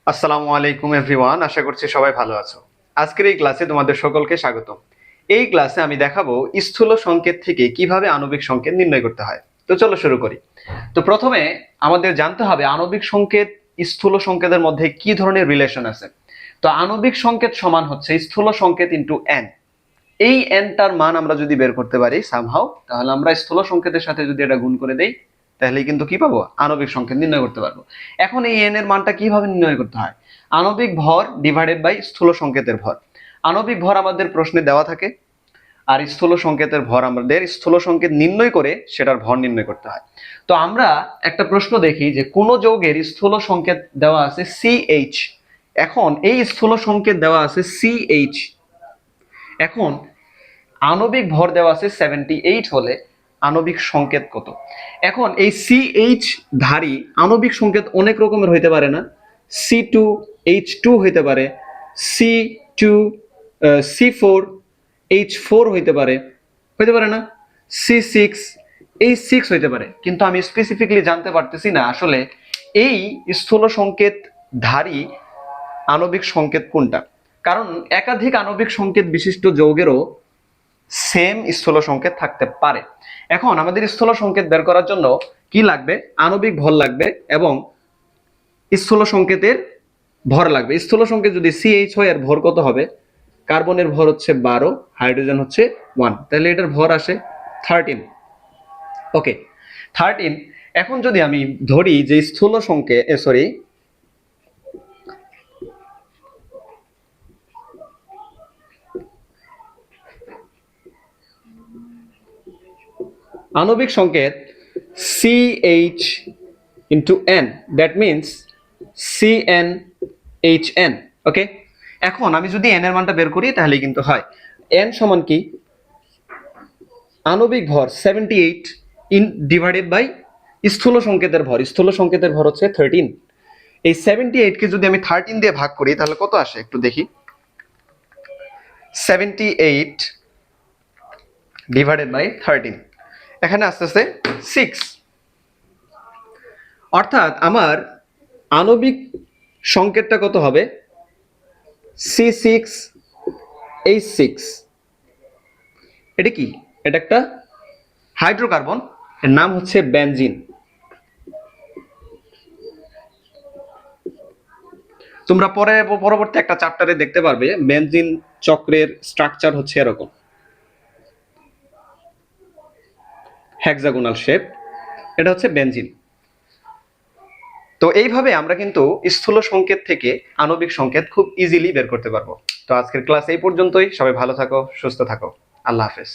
আসসালামু আলাইকুম এভরিওয়ান, আশা করছি সবাই ভালো আছো। আজকের এই ক্লাসে তোমাদের সকলকে স্বাগত। এই ক্লাসে আমি দেখাবো স্থূল সংকেত থেকে কিভাবে আণবিক সংকেত নির্ণয় করতে হয়। তো চলো শুরু করি। তো প্রথমে আমাদের জানতে হবে আণবিক সংকেত স্থূল সংকেতের মধ্যে কি ধরনের রিলেশন আছে। তো আণবিক সংকেত সমান হচ্ছে স্থূল সংকেত ইনটু এন। এই এনটার মান আমরা যদি বের করতে পারি সামহাউ, তাহলে আমরা স্থূল সংকেতের সাথে যদি এটা গুণ করে দেই তাহলে কিন্তু কি পাবো, আণবিক সংকেত নির্ণয় করতে পারবো। এখন এই এন এর মানটা কিভাবে নির্ণয় করতে হয়? আণবিক ভর ডিভাইডেড বাই স্থূল সংকেতের ভর। আণবিক ভর আমাদের প্রশ্নে দেওয়া থাকে, আর স্থূল সংকেতের ভর আমাদের স্থূল সংকেত নির্ণয় করে সেটার ভর নির্ণয় করতে হয়। তো আমরা একটা প্রশ্ন দেখি যে কোন যৌগের স্থূল সংকেত দেওয়া আছে CH। এখন এই স্থূল সংকেত দেওয়া আছে CH। এখন আণবিক ভর দেওয়া আছে 78 হলে আণবিক সংকেত কত? এখন এই CH ধারী আণবিক সংকেত অনেক রকমের হইতে পারে না? C2H2 হইতে পারে, C2 C4H4 হইতে পারে না? C6H6 হইতে পারে, কিন্তু আমি স্পেসিফিকলি জানতে পারতেছি না আসলে এই স্থূল সংকেত ধারী আণবিক সংকেত কোনটা। কারণ একাধিক আণবিক সংকেত বিশিষ্ট যৌগেরও সেম স্থূল সংকেত থাকতে পারে। এখন আমাদের স্থূল সংকেত বের করার জন্য কি লাগবে? আণবিক ভর লাগবে এবং স্থূল সংকেতের ভর লাগবে। স্থূল সংকেত যদি CH হয়, এর ভর কত হবে? কার্বনের ভর হচ্ছে 12, হাইড্রোজেন হচ্ছে 1, তাহলে এটার ভর আসে 13। ওকে, 13। এখন যদি আমি ধরি যে স্থূল সংকেত আণবিক সংকেত CH into N, that means CnHn। ওকে, এখন আমি যদি n এর মানটা বের করি তাহলে কিন্তু হয় n সমান কি? আণবিক ভর 78 ইন ডিভাইডেড বাই স্থূল সংকেতের ভর। স্থূল সংকেতের ভর হচ্ছে 13। এই 78 কে যদি আমি 13 দিয়ে ভাগ করি তাহলে কত আসে একটু দেখি। 78 ডিভাইডেড বাই 13, এখানে আস্তে আস্তে 6। অর্থাৎ আমার আণবিক সংকেতটা কত হবে? C6H6। এটা কি? এটা একটা হাইড্রোকার্বন, এর নাম হচ্ছে বেনজিন। তোমরা পরবর্তী একটা চ্যাপ্টারে দেখতে পারবে বেনজিন চক্রের স্ট্রাকচার হচ্ছে এরকম, হেক্সাগোনাল শেপ। এটা হচ্ছে বেনজিন। তো এইভাবে আমরা কিন্তু স্থূল সংকেত থেকে আণবিক সংকেত খুব ইজিলি বের করতে পারবো। তো আজকের ক্লাস এই পর্যন্তই। সবাই ভালো থাকো, সুস্থ থাকো। আল্লাহ হাফেজ।